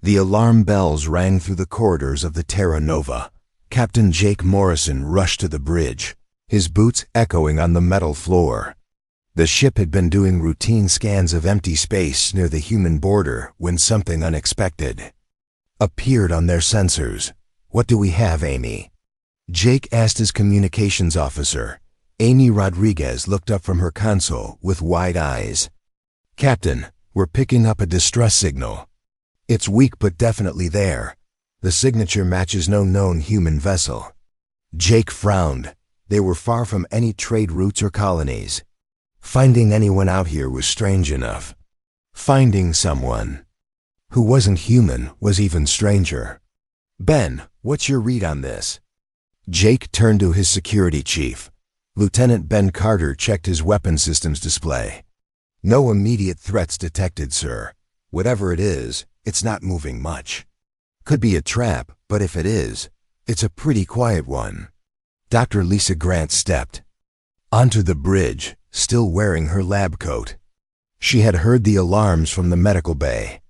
The alarm bells rang through the corridors of the Terra Nova. Captain Jake Morrison rushed to the bridge, his boots echoing on the metal floor. The ship had been doing routine scans of empty space near the human border when something unexpected appeared on their sensors. "What do we have, Amy?" Jake asked his communications officer. Amy Rodriguez looked up from her console with wide eyes. "Captain, we're picking up a distress signal. It's weak but definitely there. The signature matches no known human vessel." Jake frowned. They were far from any trade routes or colonies. Finding anyone out here was strange enough. Finding someone who wasn't human was even stranger. "Ben, what's your read on this?" Jake turned to his security chief. Lieutenant Ben Carter checked his weapon systems display. "No immediate threats detected, sir. Whatever it is, it's not moving much. Could be a trap, but if it is, it's a pretty quiet one." Dr. Lisa Grant stepped onto the bridge, still wearing her lab coat. She had heard the alarms from the medical bay.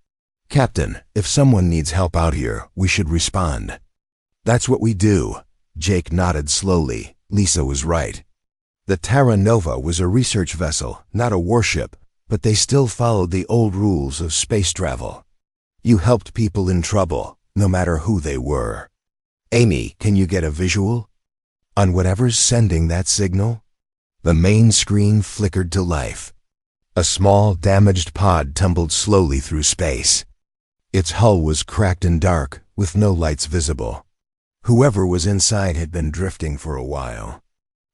"Captain, if someone needs help out here, we should respond." "That's what we do." Jake nodded slowly. Lisa was right. The Terra Nova was a research vessel, not a warship, but they still followed the old rules of space travel. You helped people in trouble, no matter who they were. "Amy, can you get a visual on whatever's sending that signal?" The main screen flickered to life. A small, damaged pod tumbled slowly through space. Its hull was cracked and dark, with no lights visible. Whoever was inside had been drifting for a while.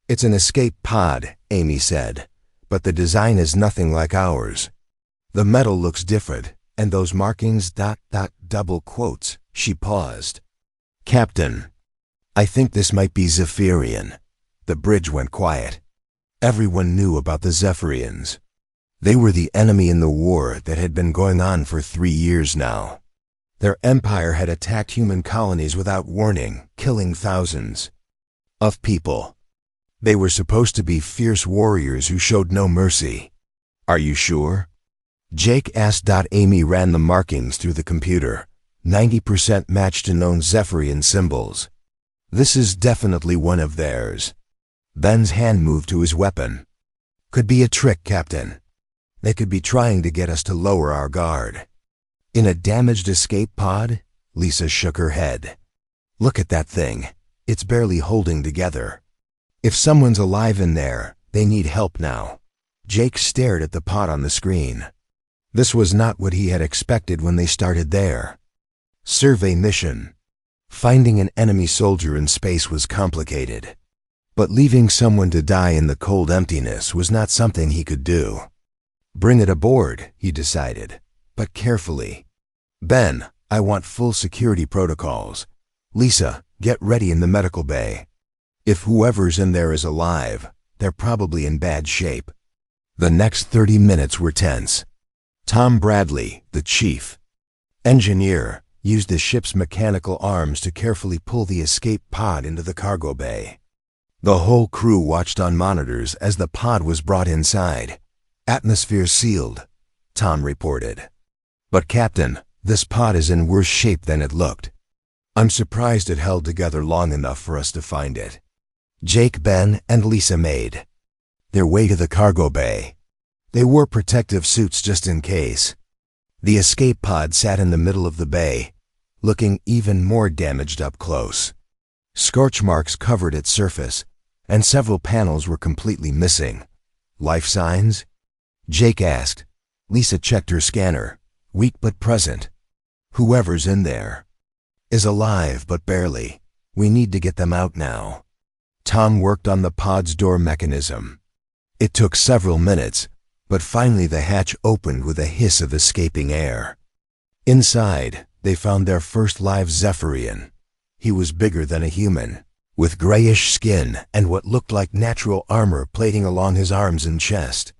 "It's an escape pod," Amy said, "but the design is nothing like ours. The metal looks different, and those markings ... double quotes." She paused. "Captain, I think this might be Zephyrian." The bridge went quiet. Everyone knew about the Zephyrians. They were the enemy in the war that had been going on for 3 years now. Their empire had attacked human colonies without warning, killing thousands of people. They were supposed to be fierce warriors who showed no mercy. "Are you sure?" Jake asked. Amy ran the markings through the computer. 90% matched to known Zephyrian symbols. "This is definitely one of theirs." Ben's hand moved to his weapon. "Could be a trick, Captain. They could be trying to get us to lower our guard." "In a damaged escape pod?" Lisa shook her head. "Look at that thing. It's barely holding together. If someone's alive in there, they need help now." Jake stared at the pod on the screen. This was not what he had expected when they started there. Survey mission. Finding an enemy soldier in space was complicated. But leaving someone to die in the cold emptiness was not something he could do. "Bring it aboard," he decided, "but carefully. Ben, I want full security protocols. Lisa, get ready in the medical bay. If whoever's in there is alive, they're probably in bad shape." The next 30 minutes were tense. Tom Bradley, the chief engineer, used the ship's mechanical arms to carefully pull the escape pod into the cargo bay. The whole crew watched on monitors as the pod was brought inside. "Atmosphere sealed," Tom reported. "But Captain, this pod is in worse shape than it looked. I'm surprised it held together long enough for us to find it." Jake, Ben, and Lisa made their way to the cargo bay. They wore protective suits just in case. The escape pod sat in the middle of the bay, looking even more damaged up close. Scorch marks covered its surface, and several panels were completely missing. "Life signs?" Jake asked. Lisa checked her scanner. "Weak but present. Whoever's in there is alive but barely. We need to get them out now." Tom worked on the pod's door mechanism. It took several minutes, but finally the hatch opened with a hiss of escaping air. Inside, they found their first live Zephyrian. He was bigger than a human, with grayish skin and what looked like natural armor plating along his arms and chest.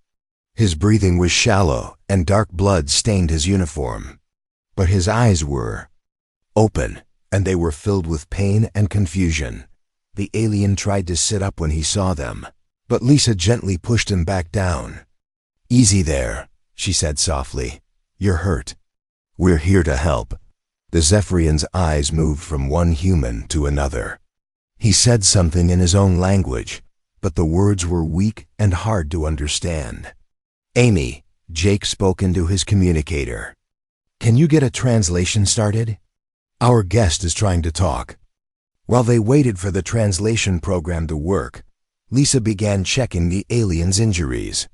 His breathing was shallow, and dark blood stained his uniform. But his eyes were open, and they were filled with pain and confusion. The alien tried to sit up when he saw them, but Lisa gently pushed him back down. "Easy there," she said softly. "You're hurt. We're here to help." The Zephyrian's eyes moved from one human to another. He said something in his own language, but the words were weak and hard to understand. "Amy," Jake spoke into his communicator. "Can you get a translation started? Our guest is trying to talk." While they waited for the translation program to work, Lisa began checking the alien's injuries.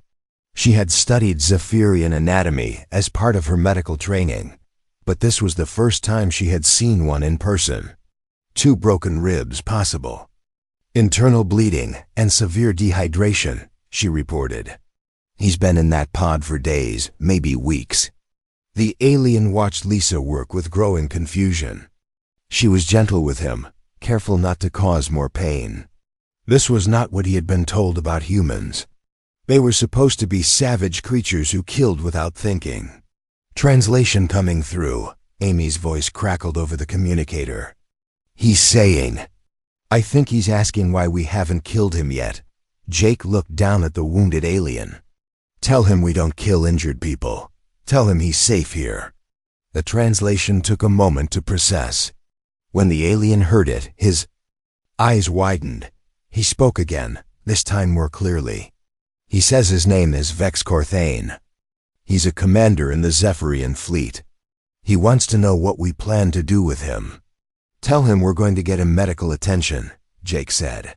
She had studied Zephyrian anatomy as part of her medical training, but this was the first time she had seen one in person. 2 broken ribs possible. Internal bleeding and severe dehydration, she reported. He's been in that pod for days, maybe weeks. The alien watched Lisa work with growing confusion. She was gentle with him, careful not to cause more pain. This was not what he had been told about humans. They were supposed to be savage creatures who killed without thinking. Translation coming through. Amy's voice crackled over the communicator. "He's saying, I think he's asking why we haven't killed him yet." Jake looked down at the wounded alien. "Tell him we don't kill injured people. Tell him he's safe here." The translation took a moment to process. When the alien heard it, his eyes widened. He spoke again, this time more clearly. He says his name is Vex Corthane. He's a commander in the Zephyrian fleet. He wants to know what we plan to do with him. "Tell him we're going to get him medical attention," Jake said.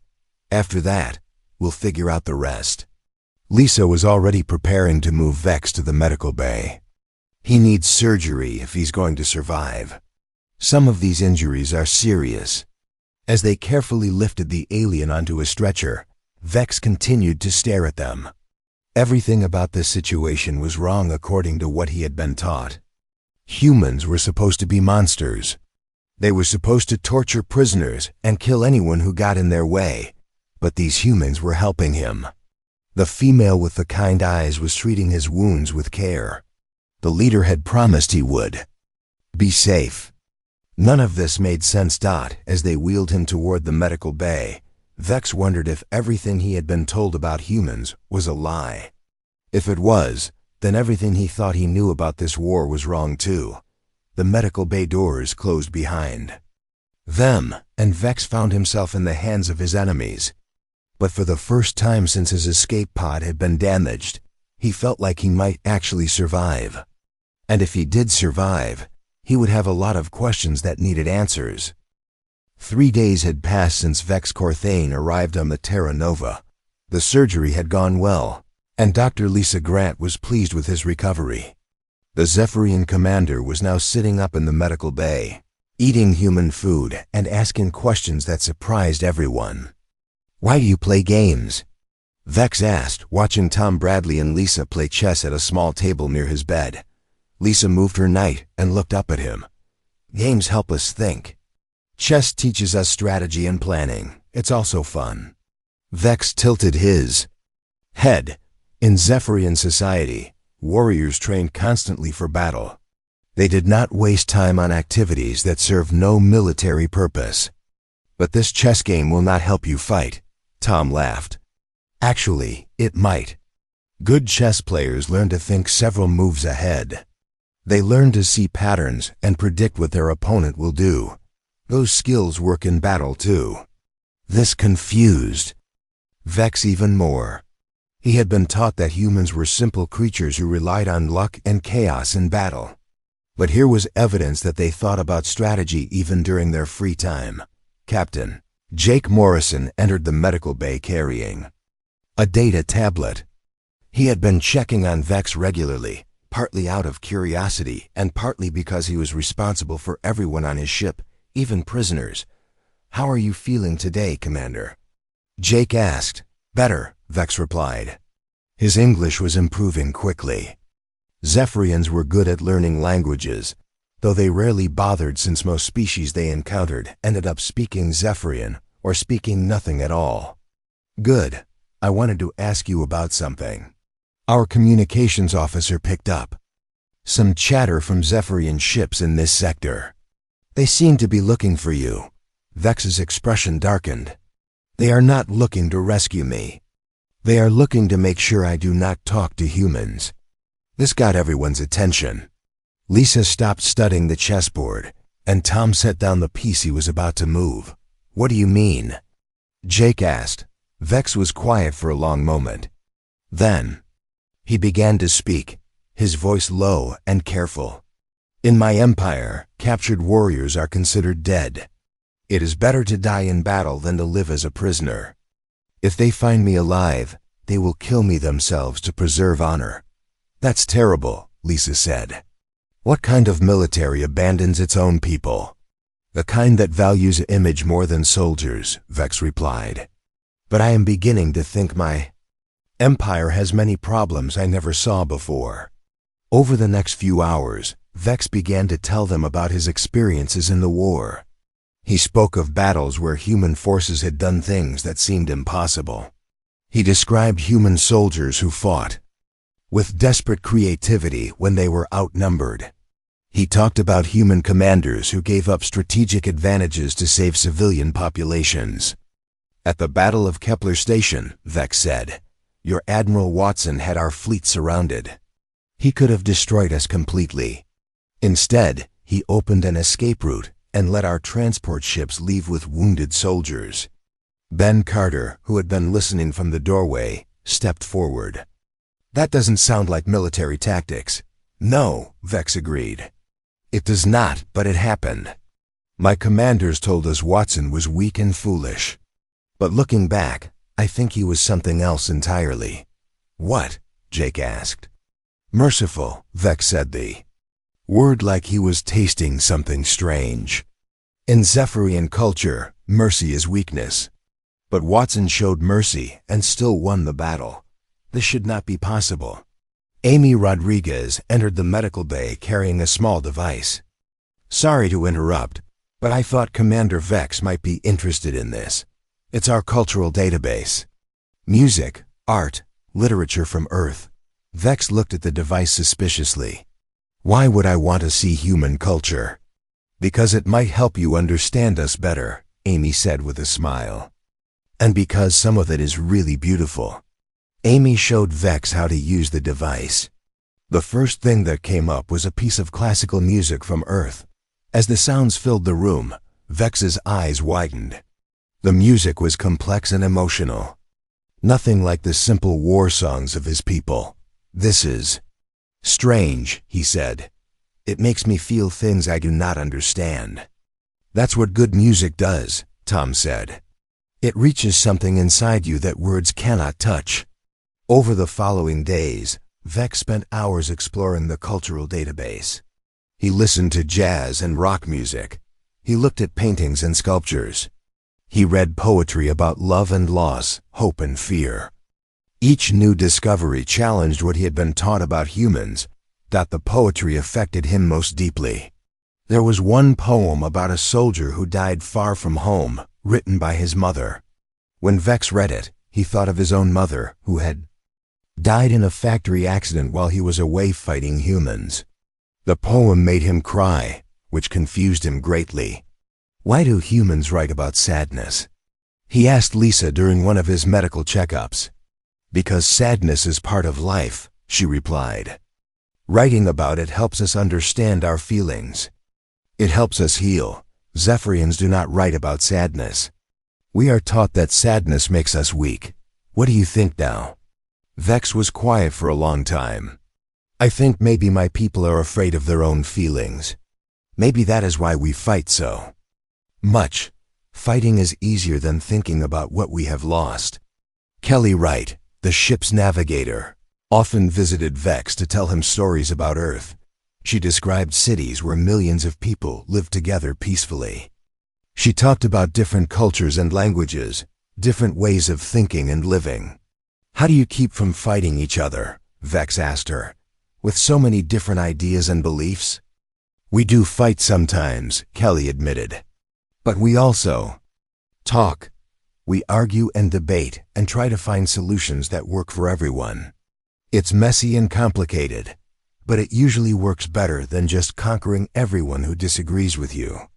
"After that, we'll figure out the rest." Lisa was already preparing to move Vex to the medical bay. He needs surgery if he's going to survive. Some of these injuries are serious. As they carefully lifted the alien onto a stretcher, Vex continued to stare at them. Everything about this situation was wrong according to what he had been taught. Humans were supposed to be monsters. They were supposed to torture prisoners and kill anyone who got in their way, but these humans were helping him. The female with the kind eyes was treating his wounds with care. The leader had promised he would. Be safe. None of this made sense. As they wheeled him toward the medical bay, Vex wondered if everything he had been told about humans was a lie. If it was, then everything he thought he knew about this war was wrong too. The medical bay doors closed behind them, and Vex found himself in the hands of his enemies. But for the first time since his escape pod had been damaged, he felt like he might actually survive. And if he did survive, he would have a lot of questions that needed answers. 3 days had passed since Vex Corthane arrived on the Terra Nova. The surgery had gone well, and Dr. Lisa Grant was pleased with his recovery. The Zephyrian commander was now sitting up in the medical bay, eating human food and asking questions that surprised everyone. "Why do you play games?" Vex asked, watching Tom Bradley and Lisa play chess at a small table near his bed. Lisa moved her knight and looked up at him. "Games help us think. Chess teaches us strategy and planning. It's also fun." Vex tilted his head. In Zephyrian society, warriors trained constantly for battle. They did not waste time on activities that served no military purpose. "But this chess game will not help you fight," Tom laughed. "Actually, it might. Good chess players learn to think several moves ahead. They learn to see patterns and predict what their opponent will do. Those skills work in battle too." This confused Vex even more. He had been taught that humans were simple creatures who relied on luck and chaos in battle. But here was evidence that they thought about strategy even during their free time. Captain Jake Morrison entered the medical bay carrying a data tablet. He had been checking on Vex regularly, partly out of curiosity and partly because he was responsible for everyone on his ship, even prisoners. "How are you feeling today, Commander?" Jake asked. "Better," Vex replied. His English was improving quickly. Zephyrians were good at learning languages, though they rarely bothered since most species they encountered ended up speaking Zephyrian or speaking nothing at all. "Good. I wanted to ask you about something." Our communications officer picked up some chatter from Zephyrian ships in this sector. "They seem to be looking for you." Vex's expression darkened. "They are not looking to rescue me. They are looking to make sure I do not talk to humans." This got everyone's attention. Lisa stopped studying the chessboard. and Tom set down the piece he was about to move. "What do you mean?" Jake asked. Vex was quiet for a long moment. Then, he began to speak, his voice low and careful. "In my empire, captured warriors are considered dead. It is better to die in battle than to live as a prisoner. If they find me alive, they will kill me themselves to preserve honor." "That's terrible," Lisa said. "What kind of military abandons its own people?" "The kind that values image more than soldiers," Vex replied. "But I am beginning to think my empire has many problems I never saw before." Over the next few hours, Vex began to tell them about his experiences in the war. He spoke of battles where human forces had done things that seemed impossible. He described human soldiers who fought with desperate creativity when they were outnumbered. He talked about human commanders who gave up strategic advantages to save civilian populations. "At the Battle of Kepler Station," Vex said, "your Admiral Watson had our fleet surrounded. He could have destroyed us completely. Instead, he opened an escape route and let our transport ships leave with wounded soldiers." Ben Carter, who had been listening from the doorway, stepped forward. "That doesn't sound like military tactics." "No," Vex agreed. "It does not, but it happened. My commanders told us Watson was weak and foolish. But looking back, I think he was something else entirely." "What?" Jake asked. "Merciful," Vex said. The word like he was tasting something strange. In Zephyrian culture, mercy is weakness. But Watson showed mercy and still won the battle. This should not be possible. Amy Rodriguez entered the medical bay carrying a small device. "Sorry to interrupt, but I thought Commander Vex might be interested in this. It's our cultural database. Music, art, literature from Earth." Vex looked at the device suspiciously. "Why would I want to see human culture?" "Because it might help you understand us better," Amy said with a smile. "And because some of it is really beautiful." Amy showed Vex how to use the device. The first thing that came up was a piece of classical music from Earth. As the sounds filled the room, Vex's eyes widened. The music was complex and emotional. Nothing like the simple war songs of his people. "This is strange," he said. "It makes me feel things I do not understand." "That's what good music does," Tom said. "It reaches something inside you that words cannot touch." Over the following days, Vex spent hours exploring the cultural database. He listened to jazz and rock music. He looked at paintings and sculptures. He read poetry about love and loss, hope and fear. Each new discovery challenged what he had been taught about humans, that the poetry affected him most deeply. There was one poem about a soldier who died far from home, written by his mother. When Vex read it, he thought of his own mother, who had died in a factory accident while he was away fighting humans. The poem made him cry, which confused him greatly. Why do humans write about sadness? He asked Lisa during one of his medical checkups. Because sadness is part of life, she replied. Writing about it helps us understand our feelings. It helps us heal. Zephyrians do not write about sadness. We are taught that sadness makes us weak. What do you think now? Vex was quiet for a long time. I think maybe my people are afraid of their own feelings. Maybe that is why we fight so much. Fighting is easier than thinking about what we have lost. Kelly Wright, the ship's navigator, often visited Vex to tell him stories about Earth. She described cities where millions of people lived together peacefully. She talked about different cultures and languages, different ways of thinking and living. How do you keep from fighting each other? Vex asked her. With so many different ideas and beliefs? We do fight sometimes, Kelly admitted. But we also talk. We argue and debate and try to find solutions that work for everyone. It's messy and complicated, but it usually works better than just conquering everyone who disagrees with you.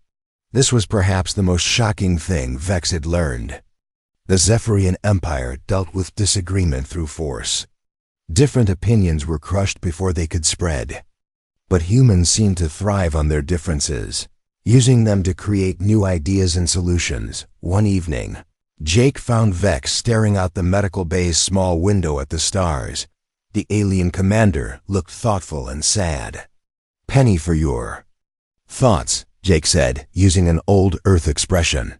This was perhaps the most shocking thing Vex had learned. The Zephyrian Empire dealt with disagreement through force. Different opinions were crushed before they could spread. But humans seemed to thrive on their differences. using them to create new ideas and solutions. One evening, Jake found Vex staring out the medical bay's small window at the stars. The alien commander looked thoughtful and sad. "Penny for your thoughts," Jake said, using an old Earth expression.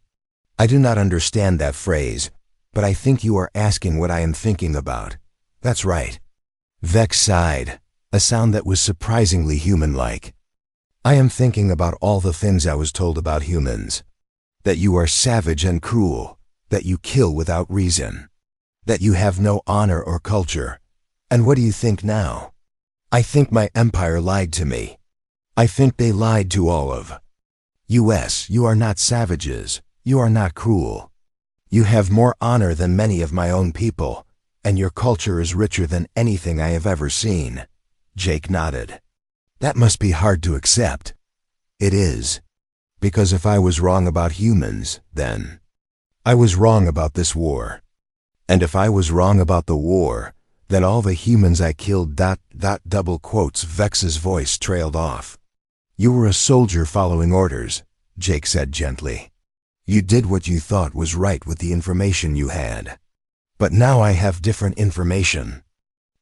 "I do not understand that phrase, but I think you are asking what I am thinking about." "That's right." Vex sighed, a sound that was surprisingly human-like. "I am thinking about all the things I was told about humans. That you are savage and cruel, that you kill without reason, that you have no honor or culture. And what do you think now?" "I think my empire lied to me. I think they lied to all of us. You are not savages. You are not cruel. You have more honor than many of my own people, and your culture is richer than anything I have ever seen." Jake nodded. "That must be hard to accept." "It is. Because if I was wrong about humans, then I was wrong about this war. And if I was wrong about the war, then all the humans I killed ... double quotes. Vex's voice trailed off. "You were a soldier following orders," Jake said gently. "You did what you thought was right with the information you had. But now I have different information.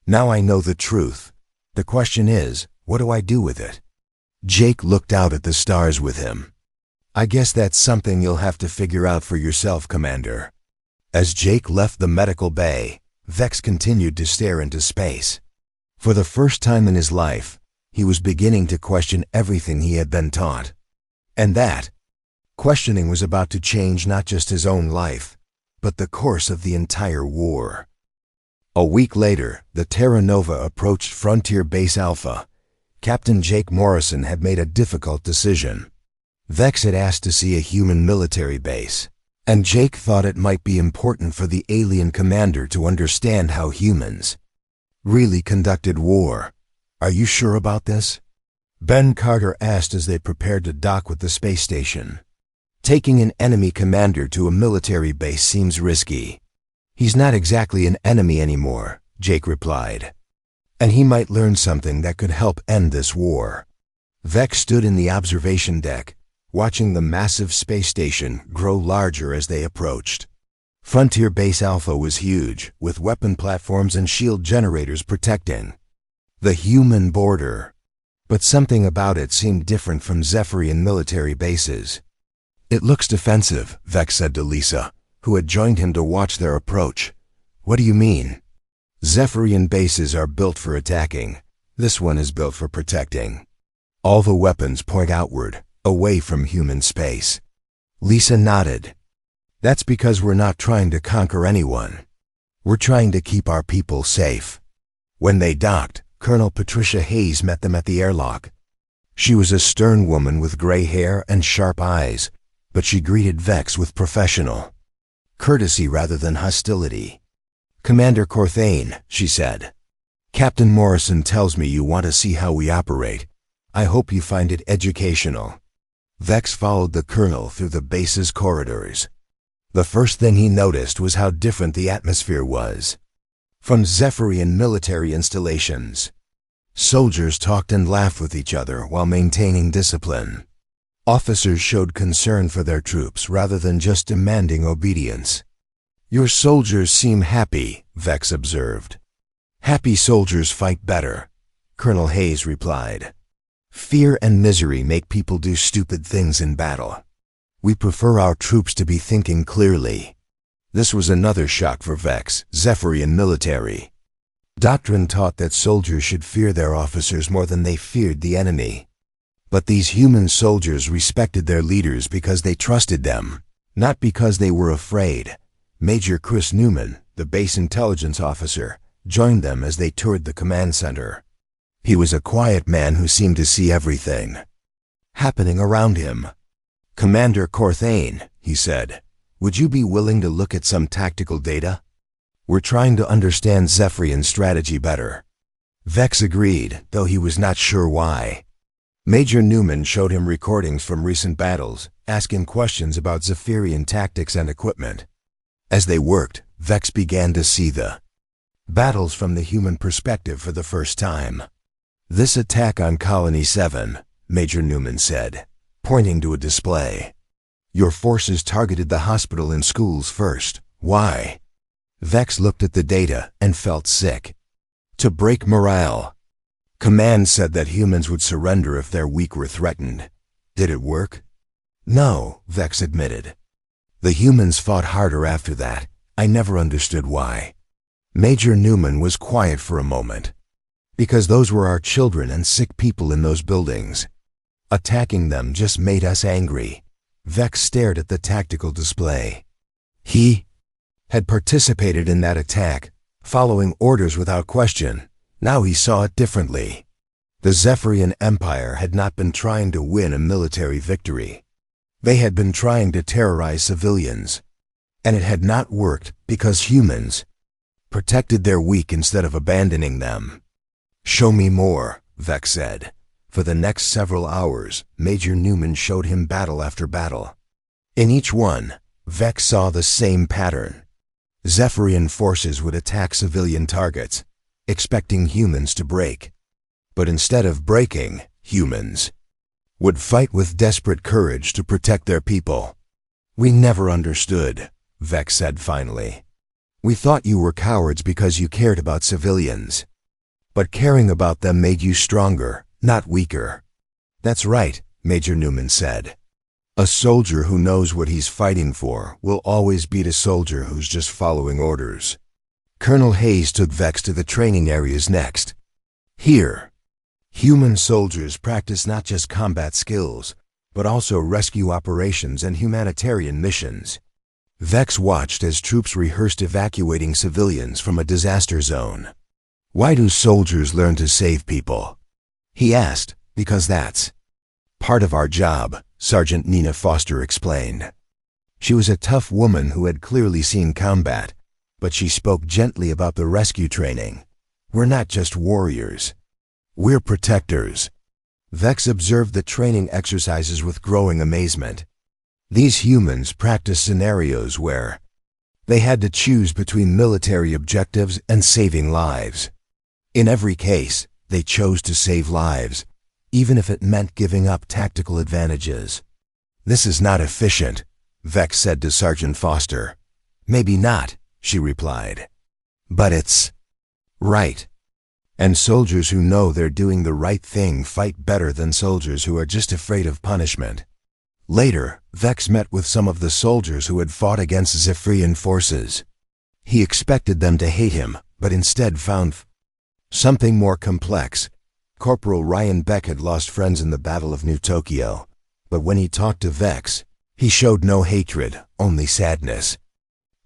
Now I know the truth. The question is, what do I do with it?" Jake looked out at the stars with him. "I guess that's something you'll have to figure out for yourself, Commander." As Jake left the medical bay, Vex continued to stare into space. For the first time in his life, he was beginning to question everything he had been taught. And that questioning was about to change not just his own life, but the course of the entire war. A week later, the Terra Nova approached Frontier Base Alpha. Captain Jake Morrison had made a difficult decision. Vex had asked to see a human military base, and Jake thought it might be important for the alien commander to understand how humans really conducted war. "Are you sure about this?" Ben Carter asked as they prepared to dock with the space station. "Taking an enemy commander to a military base seems risky." "He's not exactly an enemy anymore," Jake replied. "And he might learn something that could help end this war." Vex stood in the observation deck, watching the massive space station grow larger as they approached. Frontier Base Alpha was huge, with weapon platforms and shield generators protecting the human border. But something about it seemed different from Zephyrian military bases. "It looks defensive," Vex said to Lisa, who had joined him to watch their approach. "What do you mean?" "Zephyrian bases are built for attacking. This one is built for protecting. All the weapons point outward, away from human space." Lisa nodded. "That's because we're not trying to conquer anyone. We're trying to keep our people safe." When they docked, Colonel Patricia Hayes met them at the airlock. She was a stern woman with gray hair and sharp eyes, but she greeted Vex with professional courtesy rather than hostility. "Commander Corthane," she said, "Captain Morrison tells me you want to see how we operate. I hope you find it educational." Vex followed the colonel through the base's corridors. The first thing he noticed was how different the atmosphere was from Zephyrian military installations. Soldiers talked and laughed with each other while maintaining discipline. Officers showed concern for their troops rather than just demanding obedience. "Your soldiers seem happy," Vex observed. "Happy soldiers fight better," Colonel Hayes replied. "Fear and misery make people do stupid things in battle. We prefer our troops to be thinking clearly." This was another shock for Vex. Zephyrian military doctrine taught that soldiers should fear their officers more than they feared the enemy. But these human soldiers respected their leaders because they trusted them, not because they were afraid. Major Chris Newman, the base intelligence officer, joined them as they toured the command center. He was a quiet man who seemed to see everything happening around him. "Commander Corthane," he said, "would you be willing to look at some tactical data? We're trying to understand Zephyrian strategy better." Vex agreed, though he was not sure why. Major Newman showed him recordings from recent battles, asking questions about Zephyrian tactics and equipment. As they worked, Vex began to see the battles from the human perspective for the first time. "This attack on Colony 7, Major Newman said, pointing to a display. Your forces targeted the hospital and schools first. Why? Vex looked at the data and felt sick. To break morale. Command said that humans would surrender if their weak were threatened. Did it work? No, Vex admitted. The humans fought harder after that. I never understood why. Major Newman was quiet for a moment. Because those were our children and sick people in those buildings. Attacking them just made us angry. Vex stared at the tactical display. He had participated in that attack, following orders without question. Now he saw it differently. The Zephyrian Empire had not been trying to win a military victory. They had been trying to terrorize civilians. And it had not worked because humans protected their weak instead of abandoning them. Show me more, Vex said. For the next several hours, Major Newman showed him battle after battle. In each one, Vex saw the same pattern. Zephyrian forces would attack civilian targets, expecting humans to break. But instead of breaking, humans would fight with desperate courage to protect their people. We never understood, Vex said finally. We thought you were cowards because you cared about civilians. But caring about them made you stronger, not weaker. That's right, Major Newman said. A soldier who knows what he's fighting for will always beat a soldier who's just following orders. Colonel Hayes took Vex to the training areas next. Here, human soldiers practice not just combat skills, but also rescue operations and humanitarian missions. Vex watched as troops rehearsed evacuating civilians from a disaster zone. Why do soldiers learn to save people? He asked. Because that's part of our job, Sergeant Nina Foster explained. She was a tough woman who had clearly seen combat, but she spoke gently about the rescue training. We're not just warriors. We're protectors. Vex observed the training exercises with growing amazement. These humans practiced scenarios where they had to choose between military objectives and saving lives. In every case, they chose to save lives, even if it meant giving up tactical advantages. This is not efficient, Vex said to Sergeant Foster. Maybe not, she replied. But it's right. And soldiers who know they're doing the right thing fight better than soldiers who are just afraid of punishment. Later, Vex met with some of the soldiers who had fought against Zephyrian forces. He expected them to hate him, but instead found something more complex. Corporal Ryan Beck had lost friends in the Battle of New Tokyo, but when he talked to Vex, he showed no hatred, only sadness.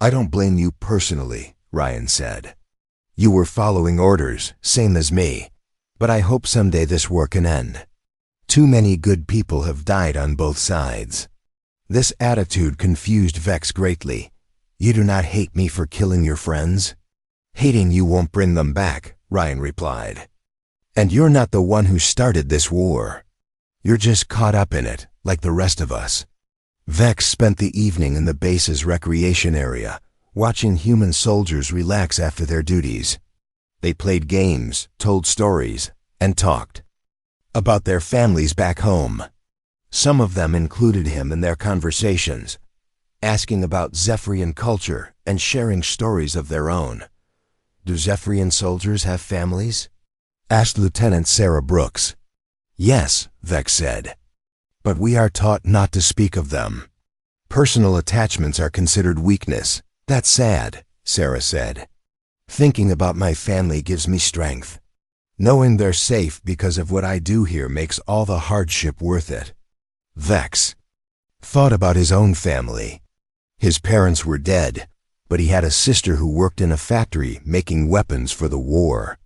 I don't blame you personally, Ryan said. You were following orders, same as me, but I hope someday this war can end. Too many good people have died on both sides. This attitude confused Vex greatly. You do not hate me for killing your friends? Hating you won't bring them back, Ryan replied. And you're not the one who started this war. You're just caught up in it, like the rest of us. Vex spent the evening in the base's recreation area, watching human soldiers relax after their duties. They played games, told stories, and talked about their families back home. Some of them included him in their conversations, asking about Zephyrian culture and sharing stories of their own. Do Zephyrian soldiers have families? Asked Lieutenant Sarah Brooks. Yes, Vex said. But we are taught not to speak of them. Personal attachments are considered weakness. That's sad, Sarah said. Thinking about my family gives me strength. Knowing they're safe because of what I do here makes all the hardship worth it. Vex thought about his own family. His parents were dead, but he had a sister who worked in a factory making weapons for the war.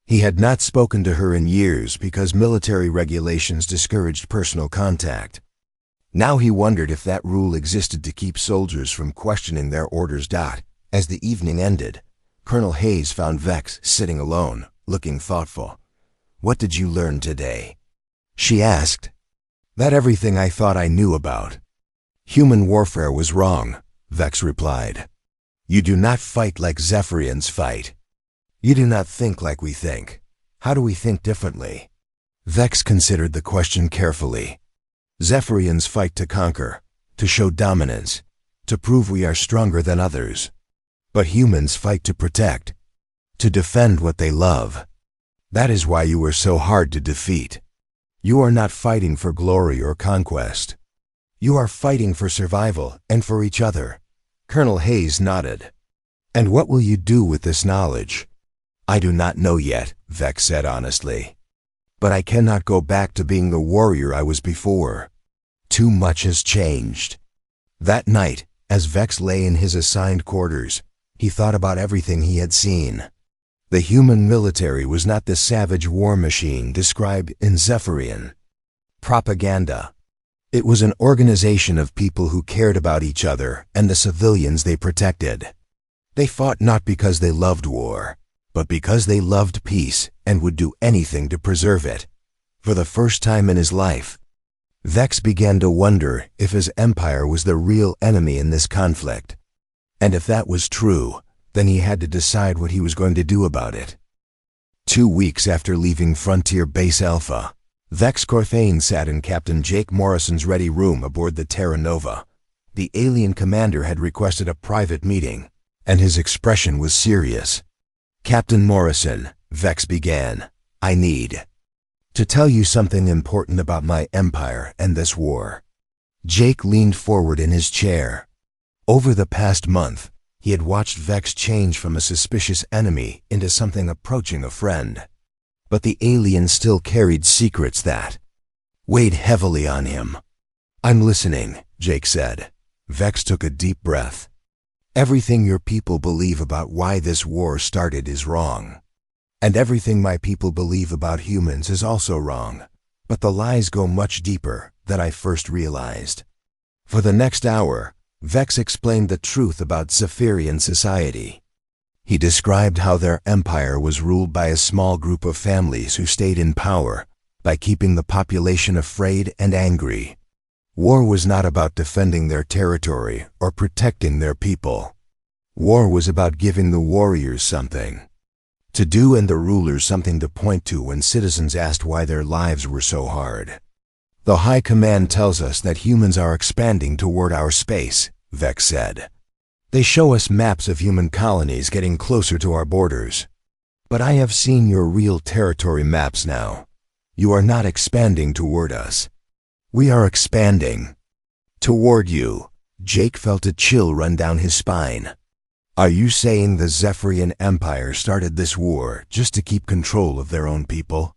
He had not spoken to her in years because military regulations discouraged personal contact. Now he wondered if that rule existed to keep soldiers from questioning their orders. As the evening ended, Colonel Hayes found Vex sitting alone, looking thoughtful. What did you learn today? She asked. That everything I thought I knew about. Human warfare was wrong, Vex replied. You do not fight like Zephyrians fight. You do not think like we think. How do we think differently? Vex considered the question carefully. Zephyrians fight to conquer, to show dominance, to prove we are stronger than others. But humans fight to protect, to defend what they love. That is why you are so hard to defeat. You are not fighting for glory or conquest. You are fighting for survival and for each other. Colonel Hayes nodded. And what will you do with this knowledge? I do not know yet, Vex said honestly. But I cannot go back to being the warrior I was before. Too much has changed. That night, as Vex lay in his assigned quarters, he thought about everything he had seen. The human military was not the savage war machine described in Zephyrian propaganda. It was an organization of people who cared about each other and the civilians they protected. They fought not because they loved war, but because they loved peace and would do anything to preserve it. For the first time in his life, Vex began to wonder if his empire was the real enemy in this conflict. And if that was true, then he had to decide what he was going to do about it. 2 weeks after leaving Frontier Base Alpha, Vex Corthane sat in Captain Jake Morrison's ready room aboard the Terra Nova. The alien commander had requested a private meeting, and his expression was serious. Captain Morrison, Vex began, I need to tell you something important about my empire and this war. Jake leaned forward in his chair. Over the past month, he had watched Vex change from a suspicious enemy into something approaching a friend. But the alien still carried secrets that weighed heavily on him. I'm listening, Jake said. Vex took a deep breath. Everything your people believe about why this war started is wrong. And everything my people believe about humans is also wrong. But the lies go much deeper than I first realized. For the next hour, Vex explained the truth about Zephyrian society. He described how their empire was ruled by a small group of families who stayed in power by keeping the population afraid and angry. War was not about defending their territory or protecting their people. War was about giving the warriors something to do and the rulers something to point to when citizens asked why their lives were so hard. The High Command tells us that humans are expanding toward our space, Vex said. They show us maps of human colonies getting closer to our borders. But I have seen your real territory maps now. You are not expanding toward us. We are expanding toward you. Jake felt a chill run down his spine. Are you saying the Zephyrian Empire started this war just to keep control of their own people?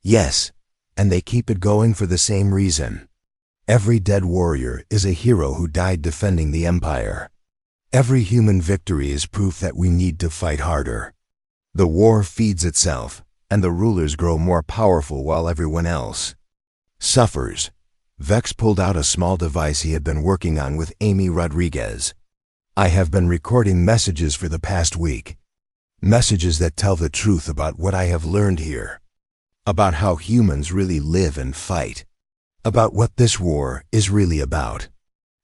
Yes, and they keep it going for the same reason. Every dead warrior is a hero who died defending the Empire. Every human victory is proof that we need to fight harder. The war feeds itself, and the rulers grow more powerful while everyone else suffers. Vex pulled out a small device he had been working on with Amy Rodriguez. I have been recording messages for the past week. Messages that tell the truth about what I have learned here. About how humans really live and fight. About what this war is really about.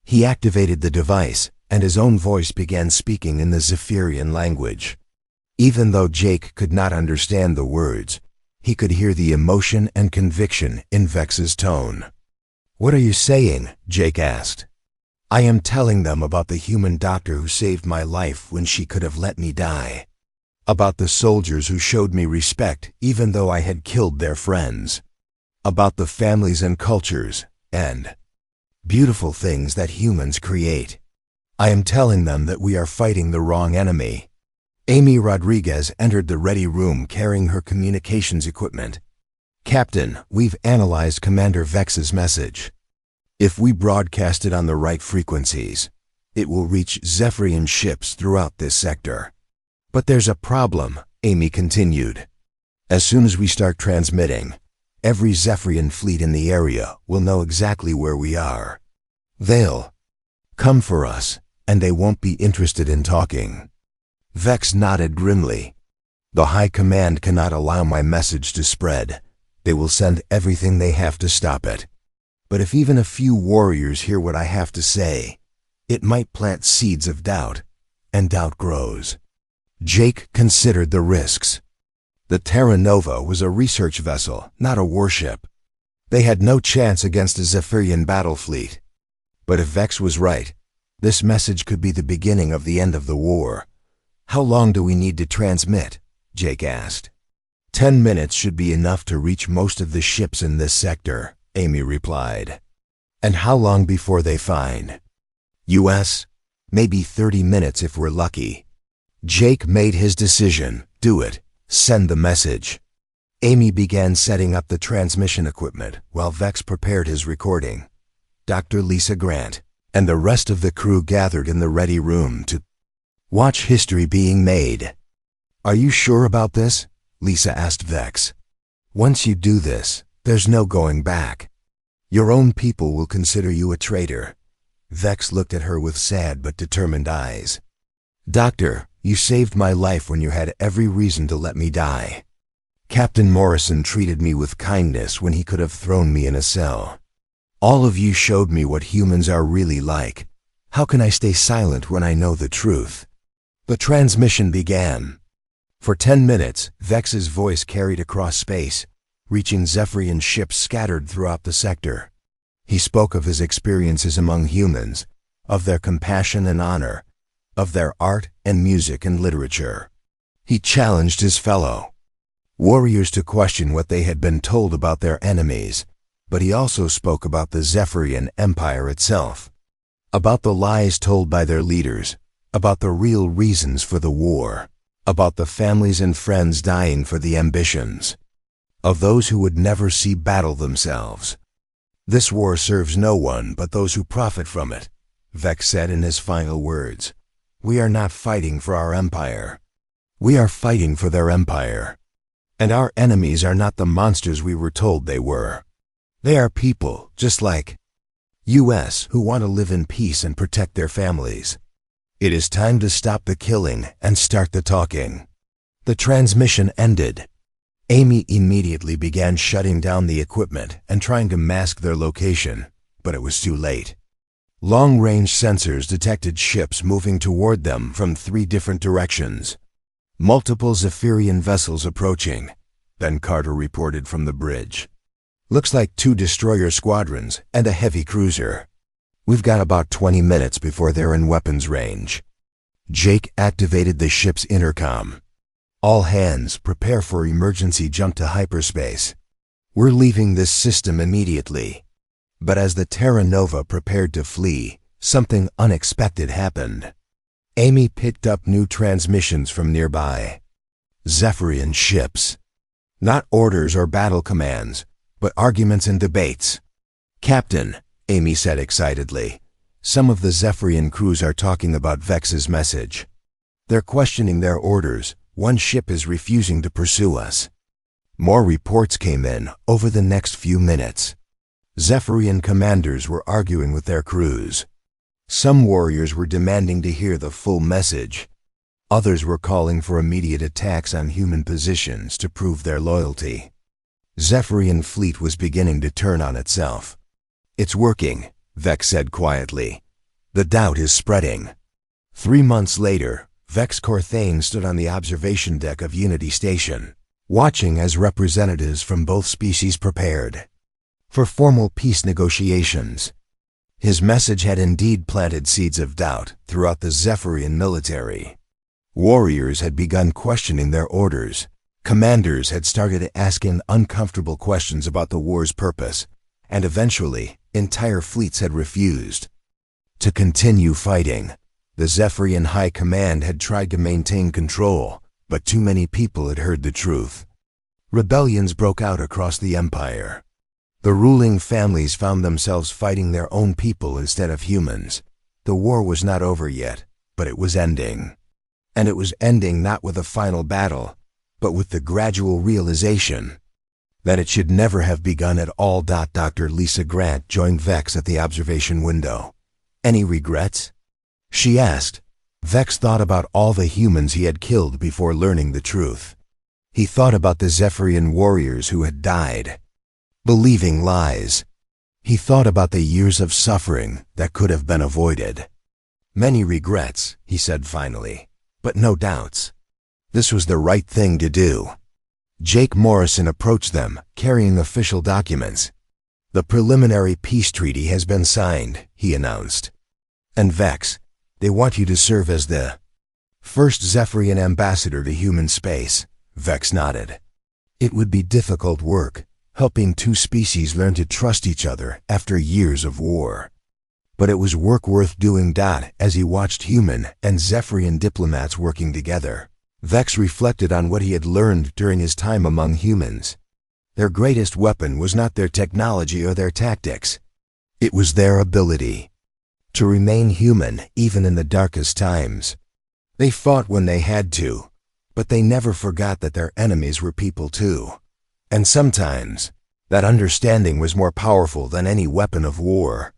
He activated the device, and his own voice began speaking in the Zephyrian language. Even though Jake could not understand the words, he could hear the emotion and conviction in Vex's tone. What are you saying? Jake asked. I am telling them about the human doctor who saved my life when she could have let me die. About the soldiers who showed me respect even though I had killed their friends. About the families and cultures and beautiful things that humans create. I am telling them that we are fighting the wrong enemy. Amy Rodriguez entered the ready room carrying her communications equipment. Captain, we've analyzed Commander Vex's message. If we broadcast it on the right frequencies, it will reach Zephyrian ships throughout this sector. But there's a problem, Amy continued. As soon as we start transmitting, every Zephyrian fleet in the area will know exactly where we are. They'll come for us, and they won't be interested in talking. Vex nodded grimly. The High Command cannot allow my message to spread. They will send everything they have to stop it. But if even a few warriors hear what I have to say, it might plant seeds of doubt, and doubt grows. Jake considered the risks. The Terra Nova was a research vessel, not a warship. They had no chance against a Zephyrian battle fleet. But if Vex was right, this message could be the beginning of the end of the war. "How long do we need to transmit?" Jake asked. 10 minutes should be enough to reach most of the ships in this sector, Amy replied. "And how long before they find?" "US? Maybe 30 minutes if we're lucky." Jake made his decision. Do it. Send the message. Amy began setting up the transmission equipment while Vex prepared his recording. Dr. Lisa Grant and the rest of the crew gathered in the ready room to watch history being made. "Are you sure about this?" Lisa asked Vex. "Once you do this, there's no going back. Your own people will consider you a traitor." Vex looked at her with sad but determined eyes. "Doctor, you saved my life when you had every reason to let me die. Captain Morrison treated me with kindness when he could have thrown me in a cell. All of you showed me what humans are really like. How can I stay silent when I know the truth?" The transmission began. For 10 minutes, Vex's voice carried across space, reaching Zephyrian ships scattered throughout the sector. He spoke of his experiences among humans, of their compassion and honor, of their art and music and literature. He challenged his fellow warriors to question what they had been told about their enemies, but he also spoke about the Zephyrian Empire itself, about the lies told by their leaders, about the real reasons for the war, about the families and friends dying for the ambitions of those who would never see battle themselves. "This war serves no one but those who profit from it," Vex said in his final words. "We are not fighting for our empire. We are fighting for their empire. And our enemies are not the monsters we were told they were. They are people, just like US, who want to live in peace and protect their families. It is time to stop the killing and start the talking." The transmission ended. Amy immediately began shutting down the equipment and trying to mask their location, but it was too late. Long-range sensors detected ships moving toward them from 3 different directions. Multiple Zephyrian vessels approaching, then Carter reported from the bridge. "Looks like 2 destroyer squadrons and a heavy cruiser. We've got about 20 minutes before they're in weapons range." Jake activated the ship's intercom. "All hands, prepare for emergency jump to hyperspace. We're leaving this system immediately." But as the Terra Nova prepared to flee, something unexpected happened. Amy picked up new transmissions from nearby. Zephyrian ships. Not orders or battle commands, but arguments and debates. "Captain," Amy said excitedly, "some of the Zephyrian crews are talking about Vex's message. They're questioning their orders. One ship is refusing to pursue us." More reports came in over the next few minutes. Zephyrian commanders were arguing with their crews. Some warriors were demanding to hear the full message. Others were calling for immediate attacks on human positions to prove their loyalty. Zephyrian fleet was beginning to turn on itself. "It's working," Vex said quietly. "The doubt is spreading." 3 months later, Vex Corthane stood on the observation deck of Unity Station, watching as representatives from both species prepared for formal peace negotiations. His message had indeed planted seeds of doubt throughout the Zephyrian military. Warriors had begun questioning their orders. Commanders had started asking uncomfortable questions about the war's purpose, and eventually, entire fleets had refused to continue fighting. The Zephyrian High Command had tried to maintain control, but too many people had heard the truth. Rebellions broke out across the empire. The ruling families found themselves fighting their own people instead of humans. The war was not over yet, but it was ending. And it was ending not with a final battle, but with the gradual realization that it should never have begun at all. Dr. Lisa Grant joined Vex at the observation window. "Any regrets?" she asked. Vex thought about all the humans he had killed before learning the truth. He thought about the Zephyrian warriors who had died, believing lies. He thought about the years of suffering that could have been avoided. "Many regrets," he said finally, "but no doubts. This was the right thing to do." Jake Morrison approached them, carrying official documents. "The preliminary peace treaty has been signed," he announced. "And Vex, they want you to serve as the first Zephyrian ambassador to human space." Vex nodded. "It would be difficult work, helping two species learn to trust each other after years of war. But it was work worth doing." As he watched human and Zephyrian diplomats working together, Vex reflected on what he had learned during his time among humans. Their greatest weapon was not their technology or their tactics. It was their ability to remain human even in the darkest times. They fought when they had to, but they never forgot that their enemies were people too. And sometimes, that understanding was more powerful than any weapon of war.